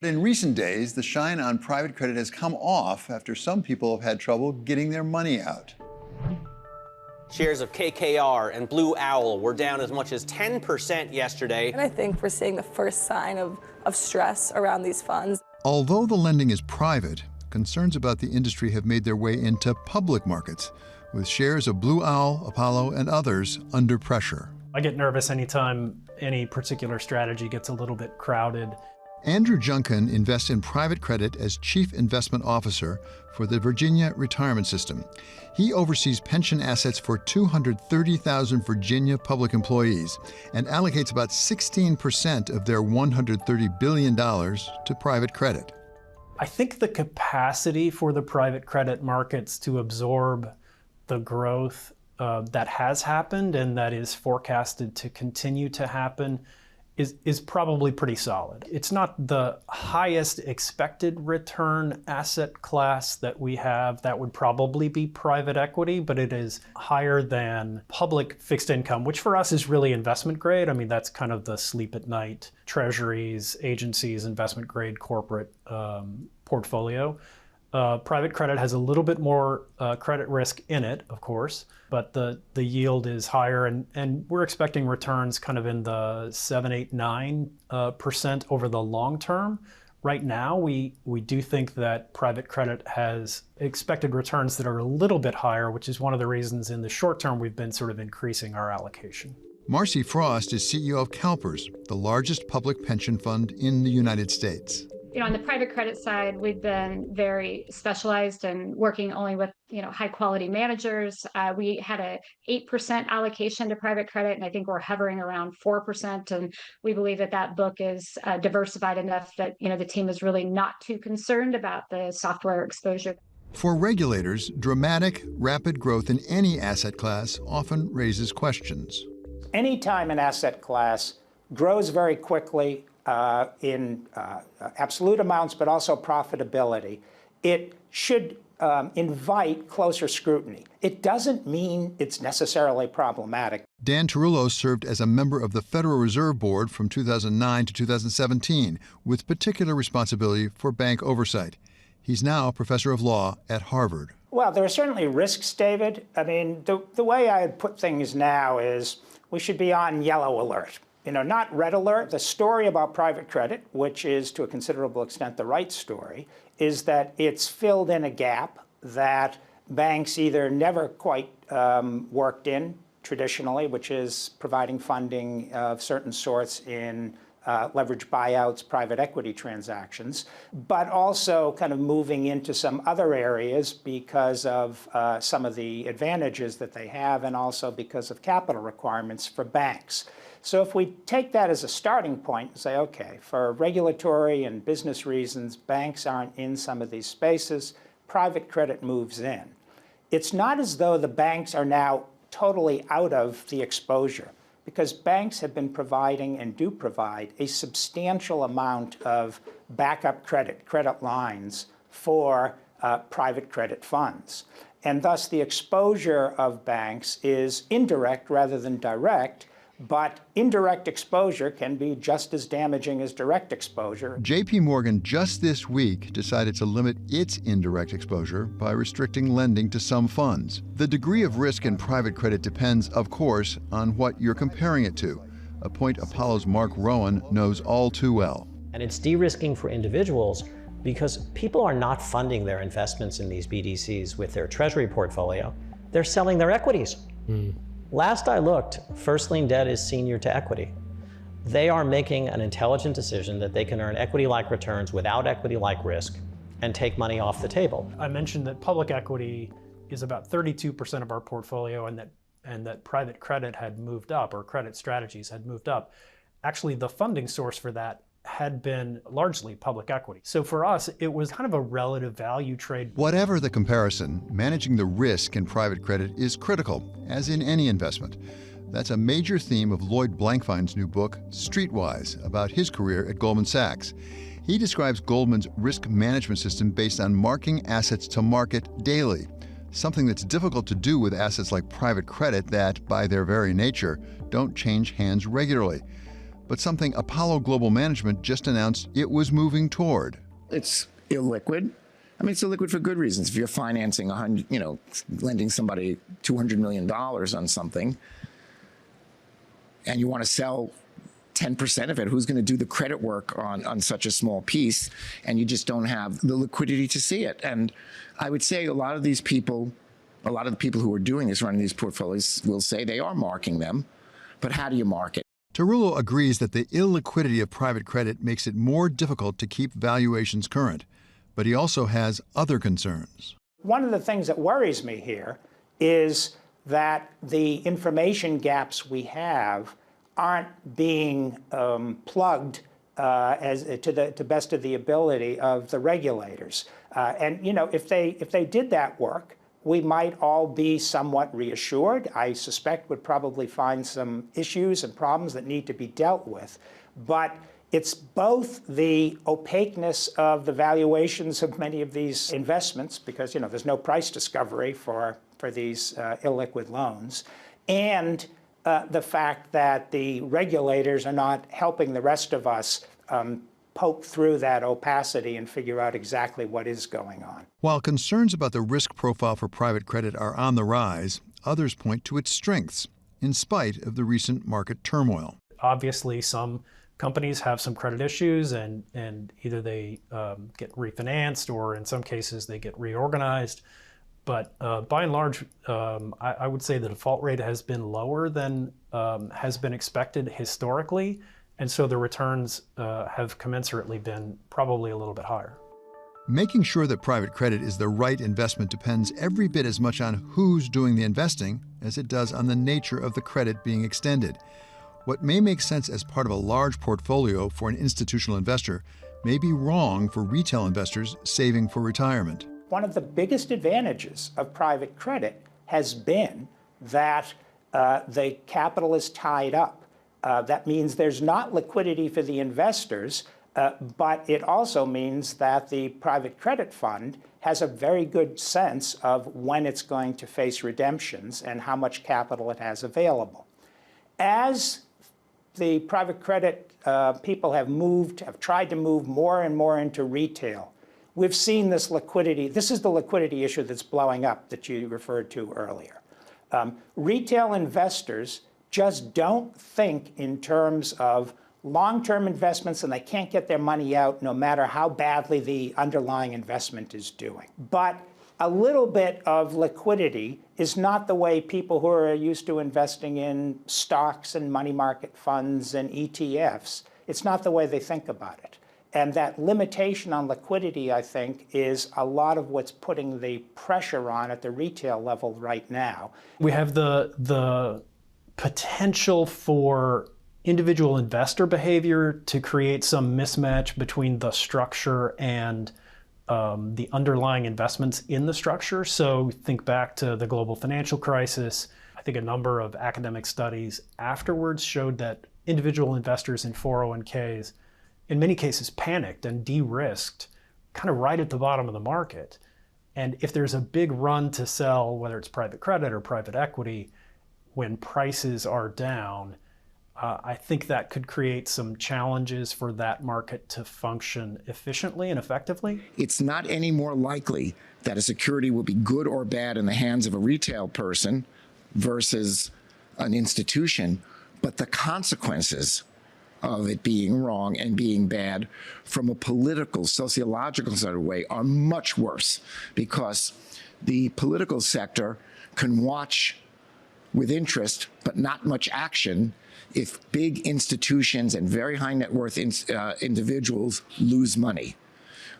In recent days, the shine on private credit has come off after some people have had trouble getting their money out. Shares of KKR and Blue Owl were down as much as 10% yesterday. And I think we're seeing the first sign of stress around these funds. Although the lending is private, concerns about the industry have made their way into public markets, with shares of Blue Owl, Apollo, and others under pressure. I get nervous anytime any particular strategy gets a little bit crowded. Andrew Junkin invests in private credit as Chief Investment Officer for the Virginia Retirement System. He oversees pension assets for 230,000 Virginia public employees and allocates about 16% of their $130 billion to private credit. I think the capacity for the private credit markets to absorb the growth that has happened and that is forecasted to continue to happen is probably pretty solid. It's not the highest expected return asset class that we have. That would probably be private equity, but it is higher than public fixed income, which for us is really investment grade. I mean, that's kind of the sleep at night, treasuries, agencies, investment grade corporate portfolio. Private credit has a little bit more credit risk in it, of course, but the yield is higher, and we're expecting returns kind of in the 7, 8, 9% over the long term. Right now, we do think that private credit has expected returns that are a little bit higher, which is one of the reasons in the short term we've been sort of increasing our allocation. Marcy Frost is CEO of CalPERS, the largest public pension fund in the United States. On the private credit side, we've been very specialized and working only with, high quality managers. We had a 8% allocation to private credit, and I think we're hovering around 4%. And we believe that book is diversified enough that, the team is really not too concerned about the software exposure. For regulators, dramatic, rapid growth in any asset class often raises questions. Anytime an asset class grows very quickly, in absolute amounts, but also profitability, it should invite closer scrutiny. It doesn't mean it's necessarily problematic. Dan Tarullo served as a member of the Federal Reserve Board from 2009 to 2017, with particular responsibility for bank oversight. He's now a professor of law at Harvard. Well, there are certainly risks, David. I mean, the way I'd put things now is we should be on yellow alert. Not red alert. The story about private credit, which is to a considerable extent the right story, is that it's filled in a gap that banks either never quite worked in traditionally, which is providing funding of certain sorts in leverage buyouts, private equity transactions, but also kind of moving into some other areas because of some of the advantages that they have and also because of capital requirements for banks. So if we take that as a starting point and say, okay, for regulatory and business reasons, banks aren't in some of these spaces, private credit moves in. It's not as though the banks are now totally out of the exposure, because banks have been providing and do provide a substantial amount of backup credit lines for private credit funds. And thus the exposure of banks is indirect rather than direct, but indirect exposure can be just as damaging as direct exposure. JP Morgan just this week decided to limit its indirect exposure by restricting lending to some funds. The degree of risk in private credit depends, of course, on what you're comparing it to, a point Apollo's Marc Rowan knows all too well. And it's de-risking for individuals because people are not funding their investments in these BDCs with their treasury portfolio. They're selling their equities. Last I looked, first lien debt is senior to equity. They are making an intelligent decision that they can earn equity-like returns without equity-like risk and take money off the table. I mentioned that public equity is about 32% of our portfolio and that private credit had moved up, or credit strategies had moved up. Actually, the funding source for that had been largely public equity. So for us, it was kind of a relative value trade. Whatever the comparison, managing the risk in private credit is critical, as in any investment. That's a major theme of Lloyd Blankfein's new book, Streetwise, about his career at Goldman Sachs. He describes Goldman's risk management system based on marking assets to market daily, something that's difficult to do with assets like private credit that, by their very nature, don't change hands regularly. but something Apollo Global Management just announced it was moving toward. It's illiquid. I mean, it's illiquid for good reasons. If you're financing lending somebody $200 million on something, and you want to sell 10% of it, who's going to do the credit work on such a small piece? And you just don't have the liquidity to see it. And I would say a lot of the people who are doing this, running these portfolios, will say they are marking them. But how do you mark it? Tarullo agrees that the illiquidity of private credit makes it more difficult to keep valuations current. But he also has other concerns. One of the things that worries me here is that the information gaps we have aren't being plugged to the best of the ability of the regulators. And if they did that work, we might all be somewhat reassured. I suspect would probably find some issues and problems that need to be dealt with. But it's both the opaqueness of the valuations of many of these investments, because there's no price discovery for these illiquid loans, and the fact that the regulators are not helping the rest of us poke through that opacity and figure out exactly what is going on. While concerns about the risk profile for private credit are on the rise, others point to its strengths, in spite of the recent market turmoil. Obviously, some companies have some credit issues, and either they get refinanced or in some cases they get reorganized. But by and large, I would say the default rate has been lower than has been expected historically, and so the returns have commensurately been probably a little bit higher. Making sure that private credit is the right investment depends every bit as much on who's doing the investing as it does on the nature of the credit being extended. What may make sense as part of a large portfolio for an institutional investor may be wrong for retail investors saving for retirement. One of the biggest advantages of private credit has been that the capital is tied up. That means there's not liquidity for the investors, but it also means that the private credit fund has a very good sense of when it's going to face redemptions and how much capital it has available. As the private credit people have tried to move more and more into retail, we've seen this liquidity. This is the liquidity issue that's blowing up that you referred to earlier. Retail investors just don't think in terms of long-term investments, and they can't get their money out no matter how badly the underlying investment is doing. But a little bit of liquidity is not the way people who are used to investing in stocks and money market funds and ETFs. It's not the way they think about it. And that limitation on liquidity, I think, is a lot of what's putting the pressure on at the retail level right now. We have the potential for individual investor behavior to create some mismatch between the structure and the underlying investments in the structure. So think back to the global financial crisis. I think a number of academic studies afterwards showed that individual investors in 401ks in many cases panicked and de-risked kind of right at the bottom of the market. And if there's a big run to sell, whether it's private credit or private equity, when prices are down, I think that could create some challenges for that market to function efficiently and effectively. It's not any more likely that a security will be good or bad in the hands of a retail person versus an institution, but the consequences of it being wrong and being bad from a political, sociological sort of way are much worse, because the political sector can watch with interest but not much action if big institutions and very high net worth individuals lose money.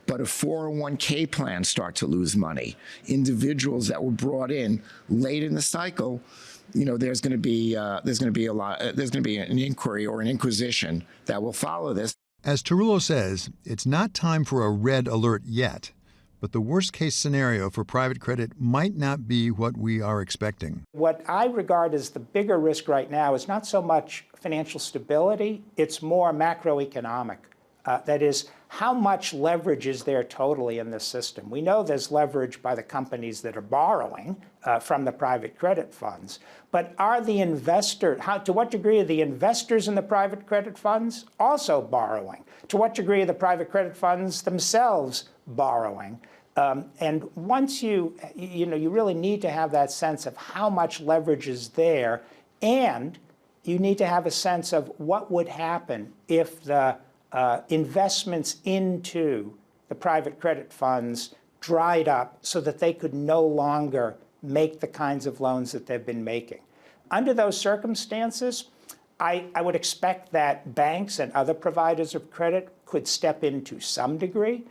But if 401k plans start to lose money, individuals that were brought in late in the cycle, there's going to be an inquiry or an inquisition that will follow this. As Tarullo says, it's not time for a red alert yet, but the worst-case scenario for private credit might not be what we are expecting. What I regard as the bigger risk right now is not so much financial stability, it's more macroeconomic. That is, how much leverage is there totally in this system? We know there's leverage by the companies that are borrowing from the private credit funds, but are the investors, to what degree are the investors in the private credit funds also borrowing? To what degree are the private credit funds themselves borrowing? And once you really need to have that sense of how much leverage is there, and you need to have a sense of what would happen if the investments into the private credit funds dried up so that they could no longer make the kinds of loans that they've been making. Under those circumstances, I would expect that banks and other providers of credit could step in to some degree,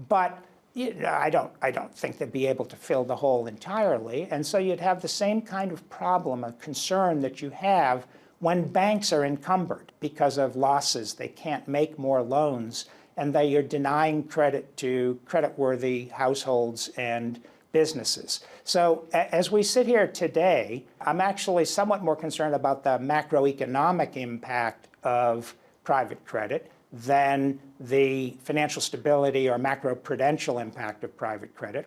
but I don't think they'd be able to fill the hole entirely. And so you'd have the same kind of problem, a concern that you have when banks are encumbered because of losses. They can't make more loans, and they are denying credit to creditworthy households and businesses. So as we sit here today, I'm actually somewhat more concerned about the macroeconomic impact of private credit than the financial stability or macroprudential impact of private credit.